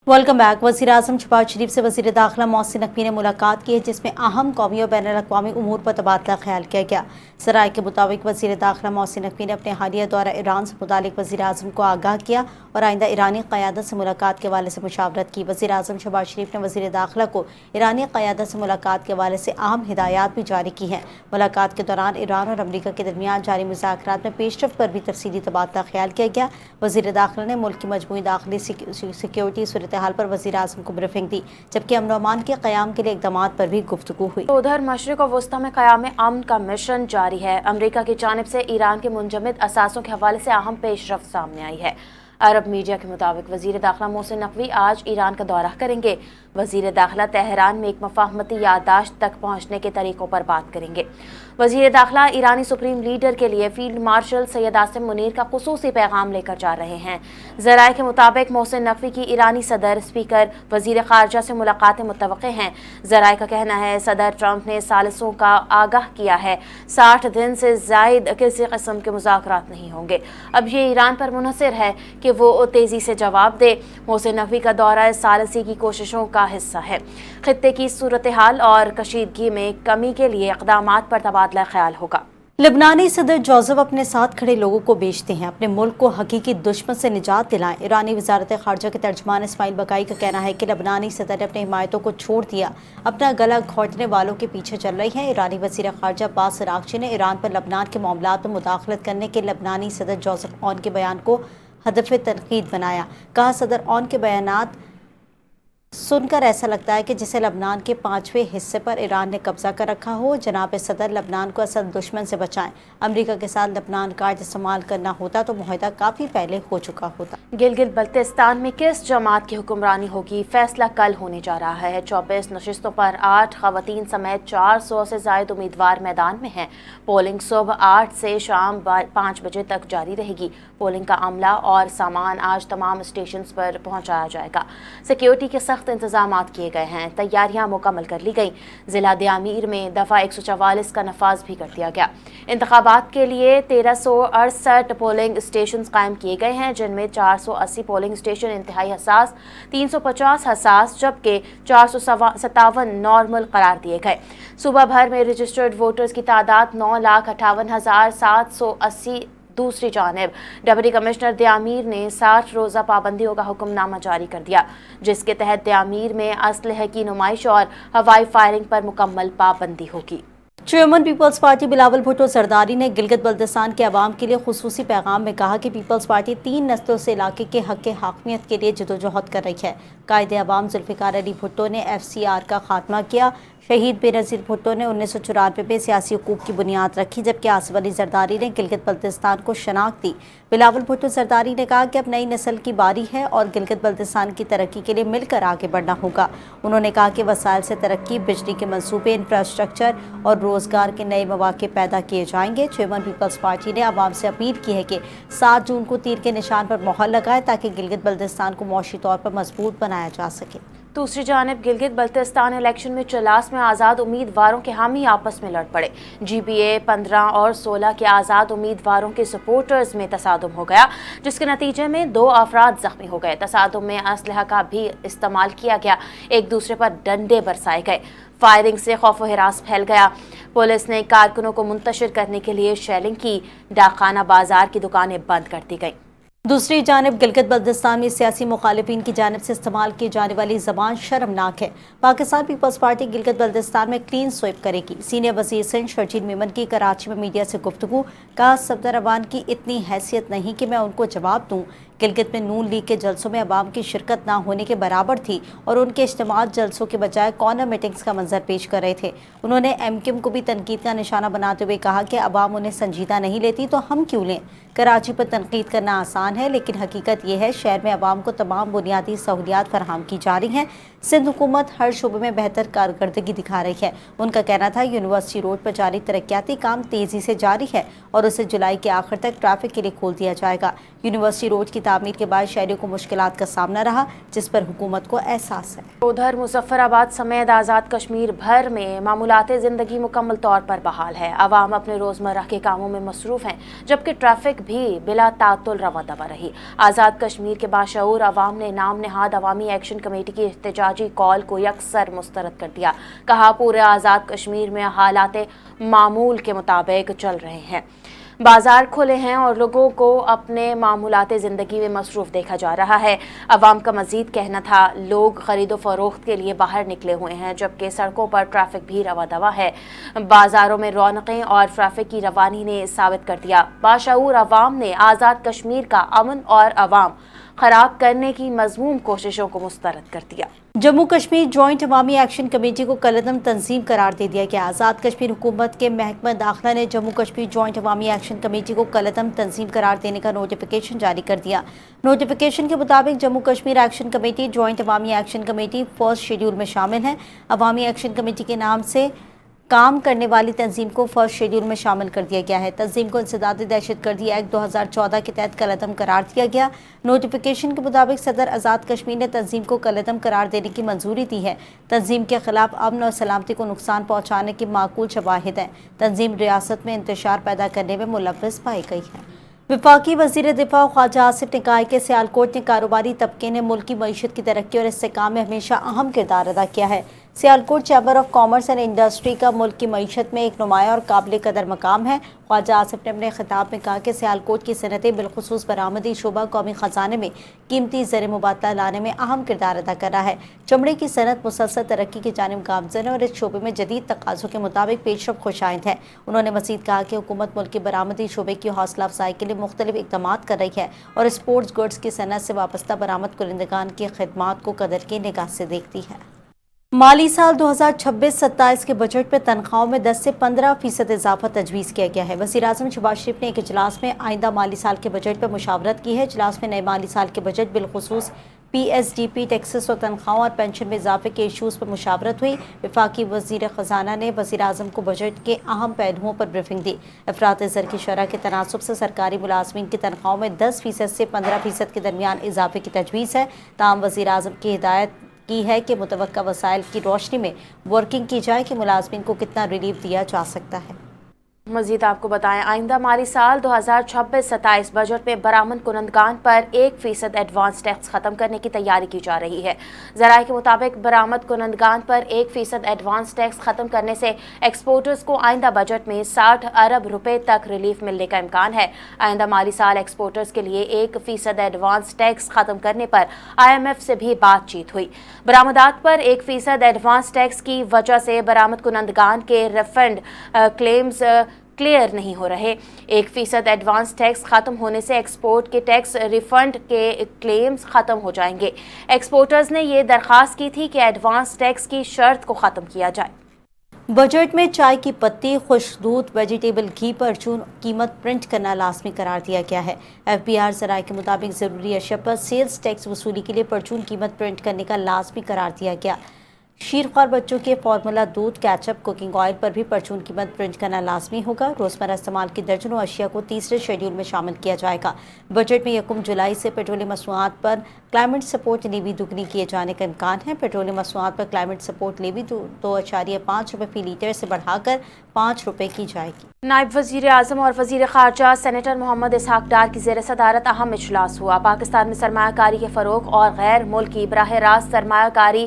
Welcome back. वज़ीर-ए-आज़म शहबाज शरीफ से वज़ीर दाखिला मोहसिन नकवी ने मुलाकात की है, जिसमें अहम कौमी और बैनुल-अक़वामी उमूर पर तबादला ख्याल किया गया। ज़राए के मुताबिक वज़ीर दाखिला मोहसिन नकवी ने अपने हालिया दौरा ईरान से मुतालिक वज़ीर-ए-आज़म को आगाह किया और आइंदा ईरानी क़यादत से मुलाकात के हवाले से मुशावरत की। वज़ीर-ए-आज़म शहबाज शरीफ ने वज़ीर दाखिला को ईरानी क़यादत से मुलाकात के हवाले से अहम हिदायत भी जारी की हैं। मुलाकात के दौरान ईरान और अमरीका के दरमियान जारी मुज़ाकरात में पेशरफ़्त पर भी तफसीली तबादला ख्याल किया गया। वज़ीर दाखिला ने मुल्क की मजमूई दाखिली सिक्योरिटी सूरत हाल पर वज़ीर-ए-आज़म को ब्रीफिंग दी, जबकि अमन अमान के क़याम के लिए इक़दामात पर भी गुफ्तगू हुई। उधर मशरिक़ और वस्ता में क़याम अमन का मिशन जारी है। अमरीका की जानिब से ईरान के मुंजमद असासों के हवाले से अहम पेशरफ्त सामने आई है। अरब मीडिया के मुताबिक वज़ीर दाखिला मोहसिन नकवी आज ईरान का दौरा करेंगे। वज़ीर दाखिला तेहरान में एक मफाहमती याददाश्त तक पहुँचने के तरीक़ों पर बात करेंगे। वज़ीर दाखिला ईरानी सुप्रीम लीडर के लिए फील्ड मार्शल सैयद आसिम मुनीर का खुसूसी पैगाम लेकर जा रहे हैं। ज़राए के मुताबिक मोहसिन नकवी की ईरानी सदर, स्पीकर, वज़ीर ख़ारजा से मुलाकातें मुतवक्के हैं। ज़राए का कहना है सदर ट्रंप ने सालिसों का आगाह किया है 60 दिन से ज़ायद किसी किस्म के मुज़ाकरात नहीं होंगे। अब ये ईरान पर मुनहसर है कि वो तेज़ी से जवाब दे। मोहसिन नकवी का दौरा सालिसी की कोशिशों का हिस्सा है। खित्ते की सूरत हाल और कशीदगी में कमी के लिए इक़दामात पर तबादला ख्याल होगा। लेबनानी सदर जोसेफ अपने साथ खड़े लोगों को बेचते हैं, अपने मुल्क को हकीकी दुश्मन से निजात दिलाएं। ईरानी वज़ारत ख़ारजा के तर्जमान इस्माइल बकाई का कहना है कि लेबनानी सदर ने अपने हिमायतों को छोड़ दिया, अपना गला घोंटने वालों के पीछे चल रही हैं। ईरानी वज़ीर ख़ारजा अब्बास अराग़ची ने ईरान पर लबनान के मामलात में मुदाखलत करने के लेबनानी सदर जोसेफ ऑन के बयान को हदफ तनकीद बनाया। कहा, सदर ऑन के बयानात सुनकर ऐसा लगता है कि जिसे लबनान के 5वें हिस्से पर ईरान ने कब्जा कर रखा हो। जनाब सदर, लबनान को असल दुश्मन से बचाएं। अमरीका के साथ लबनान का इस्तेमाल करना होता तो मुआहदा काफ़ी पहले हो चुका होता। गिलगित बल्तिस्तान में किस जमात की हुक्मरानी होगी, फैसला कल होने जा रहा है। 24 नशिस्तों पर 8 ख़वातीन समेत 400 से ज़ायद उम्मीदवार मैदान में हैं। पोलिंग सुबह 8 से शाम 5 बजे तक जारी रहेगी। पोलिंग का अमला और सामान आज तमाम स्टेशन पर पहुँचाया जाएगा। सिक्योरिटी के सख्त इंतजामात किए गए हैं। तैयारियां मुकम्मल कर ली गई। जिला दियामीर में दफ़ा 144 का नफाज भी कर दिया गया। इंतखाबात के लिए 1368 पोलिंग स्टेशन कायम किए गए हैं, जिनमें 480 पोलिंग स्टेशन इंतहाई हसास, 350 हसास जबकि 457 नॉर्मल करार दिए गए। सूबा भर में रजिस्टर्ड वोटर्स की तादाद 9,58,780। दूसरी जानिब डिप्टी कमिश्नर दियामीर ने 60 रोज़ा पाबंदियों का हुक्मनामा जारी कर दिया, जिसके तहत दियामीर में असलहे की नुमाइश और हवाई फायरिंग पर मुकम्मल पाबंदी होगी। Chairman Peoples Party Bilawal Bhutto Zardari ने गिलगित बल्तिस्तान के अवाम के लिए खुसूसी पैगाम में कहा कि पीपल्स पार्टी 3 नस्लों से इलाके के हक के हाकमियत के लिए जदोजहद कर रही है। कायदे अवाम जुल्फ़िकार अली भुट्टो ने FCR का खात्मा किया। शहीद बेनज़ीर भुट्टो ने 1994 में सियासी हुकूक की बुनियाद रखी, जबकि आसिफ अली जरदारी ने गिलगित बल्तिस्तान को शनाख्त दी। बिलावल भुट्टो जरदारी ने कहा कि अब नई नस्ल की बारी है और गिलगित बल्तिस्तान की तरक्की के लिए मिलकर आगे बढ़ना होगा। उन्होंने कहा कि वसाइल से तरक्की, बिजली के मंसूबे, इंफ्रास्ट्रक्चर और रोज़गार के नए मौके पैदा किए जाएंगे। चेयरमैन पीपल्स पार्टी ने आवाम से अपील की है कि 7 जून को तीर के निशान पर मोहर लगाए ताकि गिलगित बल्तिस्तान को मौशी तौर पर मजबूत बनाया जा सके। दूसरी जानिब गिलगित बल्तिस्तान इलेक्शन में चलास में आज़ाद उम्मीदवारों के हामी आपस में लड़ पड़े। GBA 15 और 16 के आज़ाद उम्मीदवारों के सपोर्टर्स में तसादुम हो गया, जिसके नतीजे में 2 अफराद जख्मी हो गए। तसादुम में असलहा का भी इस्तेमाल किया गया, एक दूसरे पर डंडे बरसाए गए। फायरिंग से खौफ व हिरास फैल गया। पुलिस ने कारकुनों को मुंतशिर करने के लिए शेलिंग की। डाकखाना बाजार की दुकानें बंद कर दी गई। दूसरी जानिब गिलगित बल्तिस्तान में सियासी मुखालिफिन की जानिब से इस्तेमाल की जाने वाली ज़बान शर्मनाक है। पाकिस्तान पीपल्स पार्टी गिलगित बल्तिस्तान में क्लीन स्वीप करेगी। सीनियर वज़ीर सिंध शर्जील मेमन की कराची में मीडिया से गुफ्तगू। कहा, सफदर अवान की इतनी हैसियत नहीं कि मैं उनको जवाब दूँ। गिलगित में नून लीग के जलसों में अवाम की शिरकत ना होने के बराबर थी और उनके इज्तिमात जलसों के बजाय कॉर्नर मीटिंग्स का मंजर पेश कर रहे थे। उन्होंने MQM को भी तनकीद का निशाना बनाते हुए कहा कि अवाम उन्हें संजीदा नहीं लेती तो हम क्यों लें। कराची पर तनकीद करना आसान है, लेकिन हकीकत यह है शहर में अवाम को तमाम बुनियादी सहूलियात फराहम की जा रही हैं। सिंध हुकूमत हर शोबे में बेहतर कारकर्दगी दिखा रही है। उनका कहना था यूनिवर्सिटी रोड पर जारी तरक्याती काम तेज़ी से जारी है और उसे जुलाई के आखिर तक ट्रैफिक के लिए खोल दिया जाएगा। यूनिवर्सिटी रोड की تعمیر کے بعد شہریوں کو مشکلات کا سامنا رہا، جس پر حکومت کو احساس ہے۔ ادھر مظفر آباد سمیت آزاد کشمیر بھر میں معمولات زندگی مکمل طور پر بحال ہے۔ عوام اپنے روزمرہ کے کاموں میں مصروف ہیں، جبکہ ٹریفک بھی بلا تعطل رواں دواں رہی۔ آزاد کشمیر کے باشعور عوام نے نام نہاد عوامی ایکشن کمیٹی کی احتجاجی کال کو یکسر مسترد کر دیا۔ کہا پورے آزاد کشمیر میں حالات معمول کے مطابق چل رہے ہیں، بازار کھلے ہیں اور لوگوں کو اپنے معمولات زندگی میں مصروف دیکھا جا رہا ہے۔ عوام کا مزید کہنا تھا لوگ خرید و فروخت کے لیے باہر نکلے ہوئے ہیں، جبکہ سڑکوں پر ٹریفک بھی رواں دواں ہے۔ بازاروں میں رونقیں اور ٹریفک کی روانی نے ثابت کر دیا باشعور عوام نے آزاد کشمیر کا امن اور عوام خراب کرنے کی مذموم کوششوں کو مسترد کر دیا۔ جموں کشمیر جوائنٹ عوامی ایکشن کمیٹی کو کالعدم تنظیم قرار دے دیا گیا۔ آزاد کشمیر حکومت کے محکمہ داخلہ نے جموں کشمیر جوائنٹ عوامی ایکشن کمیٹی کو کالعدم تنظیم قرار دینے کا نوٹیفیکیشن جاری کر دیا۔ نوٹیفیکیشن کے مطابق Jammu Kashmir action committee joint عوامی ایکشن کمیٹی فرسٹ شیڈول میں شامل ہے۔ عوامی ایکشن کمیٹی کے نام سے کام کرنے والی تنظیم کو فرسٹ شیڈول میں شامل کر دیا گیا ہے۔ تنظیم کو انسداد دہشت گردی ایکٹ 2014 کے تحت کالعدم قرار دیا گیا۔ نوٹیفیکیشن کے مطابق صدر آزاد کشمیر نے تنظیم کو کالعدم قرار دینے کی منظوری دی ہے۔ تنظیم کے خلاف امن اور سلامتی کو نقصان پہنچانے کی معقول شواہد ہیں۔ تنظیم ریاست میں انتشار پیدا کرنے میں ملوث پائی گئی ہے۔ وفاقی وزیر دفاع خواجہ آصف نے کہا ہے کہ سیالکوٹ نے کاروباری طبقے نے ملک کی معیشت کی ترقی اور استحکام میں ہمیشہ اہم کردار ادا کیا ہے۔ Sialkot chamber of commerce and industry کا ملک کی معیشت میں ایک نمایاں اور قابل قدر مقام ہے۔ خواجہ آصف نے اپنے خطاب میں کہا کہ سیالکوٹ کی صنعتیں بالخصوص برآمدی شعبہ قومی خزانے میں قیمتی زر مبادلہ لانے میں اہم کردار ادا کر رہا ہے۔ چمڑے کی صنعت مسلسل ترقی کی جانب گامزن ہے اور اس شعبے میں جدید تقاضوں کے مطابق پیش رفت خوشائند ہے۔ انہوں نے مزید کہا کہ حکومت ملک کے برآمدی شعبے کی حوصلہ افزائی کے لیے مختلف اقدامات کر رہی ہے اور اسپورٹس گڈز کی صنعت سے وابستہ برآمد کنندگان کی خدمات کو قدر کی نگاہ سے دیکھتی ہے۔ مالی سال 2026-27 کے بجٹ میں تنخواہوں میں 10 سے 15% اضافہ تجویز کیا گیا ہے۔ وزیراعظم شہباز شریف نے ایک اجلاس میں آئندہ مالی سال کے بجٹ پر مشاورت کی ہے۔ اجلاس میں نئے مالی سال کے بجٹ بالخصوص P S D P taxes اور تنخواہوں اور پینشن میں اضافے کے ایشوز پر مشاورت ہوئی۔ وفاقی وزیر خزانہ نے وزیراعظم کو بجٹ کے اہم پہلوؤں پر بریفنگ دی۔ افراط زر کی شرح کے تناسب سے سرکاری ملازمین کی تنخواہوں میں 10% سے 15% کے درمیان اضافے کی تجویز ہے۔ تاہم وزیراعظم کی ہدایت کی ہے کہ متوقع وسائل کی روشنی میں ورکنگ کی جائے کہ ملازمین کو کتنا ریلیف دیا جا سکتا ہے۔ مزید آپ کو بتائیں آئندہ مالی سال 2026-27 بجٹ میں برآمد کنندگان پر 1% ایڈوانس ٹیکس ختم کرنے کی تیاری کی جا رہی ہے۔ ذرائع کے مطابق برآمد کنندگان پر 1% ایڈوانس ٹیکس ختم کرنے سے ایکسپورٹرز کو آئندہ بجٹ میں 60 ارب روپے تک ریلیف ملنے کا امکان ہے۔ آئندہ مالی سال ایکسپورٹرز کے لیے 1% ایڈوانس ٹیکس ختم کرنے پر IMF سے بھی بات چیت ہوئی۔ برآمدات پر 1% ایڈوانس ٹیکس کی وجہ سے برآمد کنندگان کے ریفنڈ کلیمز کلیئر نہیں ہو رہے۔ 1% ایڈوانس ٹیکس ختم ہونے سے ایکسپورٹ کے ٹیکس ریفنڈ کے کلیمز ختم ہو جائیں گے۔ ایکسپورٹرز نے یہ درخواست کی تھی کہ ایڈوانس ٹیکس کی شرط کو ختم کیا جائے۔ بجٹ میں چائے کی پتی، خشک دودھ، ویجیٹیبل گھی پر چون قیمت پرنٹ کرنا لازمی قرار دیا گیا ہے۔ FBR ذرائع کے مطابق ضروری اشیاء پر سیلز ٹیکس وصولی کے لیے پرچون قیمت پرنٹ کرنے کا لازمی قرار دیا گیا۔ شیرخوار بچوں کے فارمولا دودھ، کیچپ، کوکنگ آئل پر بھی پرچون قیمت پرنٹ کرنا لازمی ہوگا۔ روزمرہ استعمال کی درجنوں اشیاء کو تیسرے شیڈول میں شامل کیا جائے گا۔ بجٹ میں 1 جولائی سے پیٹرولیم مصنوعات پر کلائمیٹ سپورٹ لیوی دگنی کیے جانے کا امکان ہے۔ پیٹرولیم مصنوعات پر کلائمیٹ سپورٹ لیوی 2.5 روپے فی لیٹر سے بڑھا کر 5 روپے کی جائے گی۔ نائب وزیر اعظم اور وزیر خارجہ سینیٹر محمد اسحاق ڈار کی زیر صدارت اہم اجلاس ہوا۔ پاکستان میں سرمایہ کاری کے فروغ اور غیر ملکی براہ راست سرمایہ کاری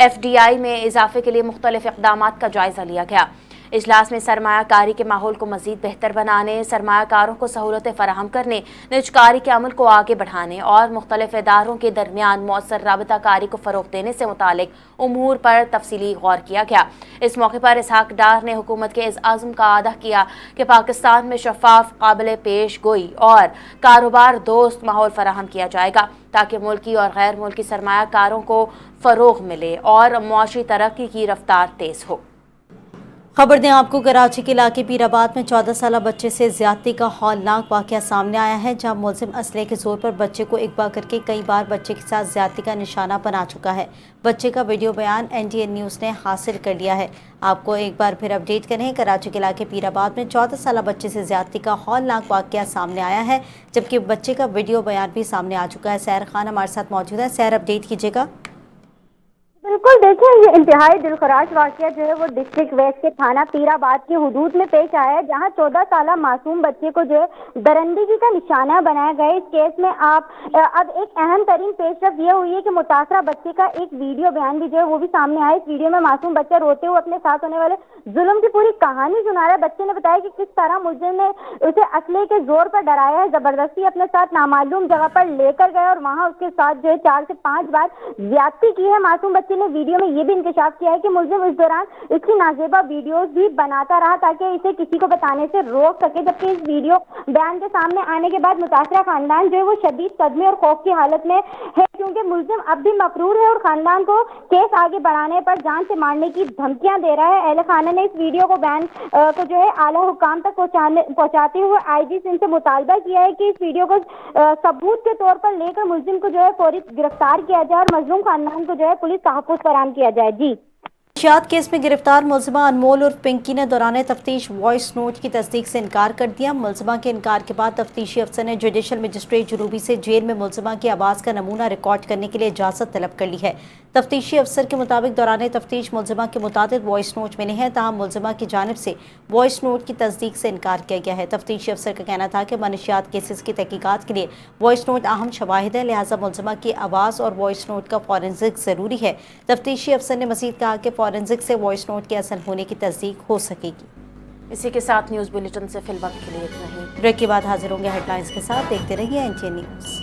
FDI میں اضافے کے لیے مختلف اقدامات کا جائزہ لیا گیا۔ اجلاس میں سرمایہ کاری کے ماحول کو مزید بہتر بنانے، سرمایہ کاروں کو سہولتیں فراہم کرنے، نجکاری کے عمل کو آگے بڑھانے اور مختلف اداروں کے درمیان مؤثر رابطہ کاری کو فروغ دینے سے متعلق امور پر تفصیلی غور کیا گیا۔ اس موقع پر اسحاق ڈار نے حکومت کے اس عزم کا اعادہ کیا کہ پاکستان میں شفاف، قابل پیش گوئی اور کاروبار دوست ماحول فراہم کیا جائے گا تاکہ ملکی اور غیر ملکی سرمایہ کاروں کو فروغ ملے اور معاشی ترقی کی رفتار تیز ہو۔ खबर दें आपको, कराची के इलाके पीराबाद में 14 साल बच्चे से ज्यादती का हौलनाक वाकया सामने आया है, जहां मुलजिम असले के जोर पर बच्चे को अगवा करके कई बार बच्चे के साथ ज्यादती का निशाना बना चुका है। बच्चे का वीडियो बयान NTN न्यूज़ ने हासिल कर लिया है। आपको एक बार फिर अपडेट करें, कराची के इलाके पीराबाद में 14 साल बच्चे से ज्यादती का हौलनाक वाकया सामने आया है, जबकि बच्चे का वीडियो बयान भी सामने आ चुका है। सैर खान हमारे साथ मौजूद है। सैर, अपडेट कीजिएगा। बिल्कुल, देखिए ये इंतहाई दिलखराश वाकया जो है वो डिस्ट्रिक्ट वेस्ट के थाना पीराबाद की हुदूद में पेश आया है, जहां 14 साला मासूम बच्चे को जो है दरिंदगी का निशाना बनाया गया है। इस केस में अब एक अहम तरीन पेशरफ ये हुई है कि मुतासरा बच्चे का एक वीडियो बयान भी जो है वो भी सामने आया। इस वीडियो में मासूम बच्चा रोते हुए अपने साथ होने वाले जुल्म की पूरी कहानी सुना रहा है। बच्चे ने बताया कि किस तरह मुलजिम ने उसे असले के जोर पर डराया है, जबरदस्ती अपने साथ नामालूम जगह पर लेकर गया और वहां उसके साथ जो है 4 से 5 बार ज्यादती की है। मासूम बच्चे ने वीडियो में ये भी इंकशाफ किया है कि मुलजिम इस दौरान इसकी नाजेबा वीडियोस भी बनाता रहा ताकि इसे किसी को बताने से रोक सके। जबकि इस वीडियो बयान के सामने आने के बाद मुतासरा खानदान जो है वो शदीद सदमे और खौफ की हालत में है, क्योंकि मुलजिम अब भी मफरूर है और खानदान को केस आगे बढ़ाने पर जान से मारने की धमकियां दे रहा है। अहले खाना ने इस वीडियो को बयान को जो है आला हुकाम तक पहुंचाते हुए IG सिंह से मुतालबा किया है कि इस वीडियो को सबूत के तौर पर लेकर मुलजिम को जो है फौरी गिरफ्तार किया जाए और मजलूम खानदान को जो है पुलिस तहफ़्फ़ुज़ फराहम किया जाए। जी, नशियात केस में गिरफ्तार मुलजिमा अनमोल और पिंकी ने दौरान तफ्तीश वॉइस नोट की तस्दीक से इनकार कर दिया। मुलजिमा के इनकार के बाद तफ्तीशी अफसर ने जुडिशल मजिस्ट्रेट जुनूबी से जेल में मुलजिमा की आवाज़ का नमूना रिकॉर्ड करने के लिए इजाज़त तलब कर ली है। तफ्तीशी अफसर के मुताबिक दौरान तफ्तीश मुलजिमा के मुताबिक वॉइस नोट मिले हैं, ताहम मुलजिमा की जानिब से वॉइस नोट की तस्दीक से इनकार किया गया है। तफ्तीशी अफसर का कहना था कि मनशियात केसेस की तहकीकात के लिए वॉइस नोट अहम शवाहिद है, लिहाजा मुलजिमा की आवाज़ और वॉइस नोट का फॉरेंसिक ज़रूरी है। तफ्तीशी अफसर ने मज़ीद कहा कि फॉरेंसिक से वॉइस नोट के असल होने की तस्दीक हो सकेगी। इसी के साथ न्यूज़ बुलेटिन से फिलहाल के लिए इतना ही। ब्रेक के बाद हाजिर होंगे हेडलाइंस के साथ। देखते रहिए NTN न्यूज़।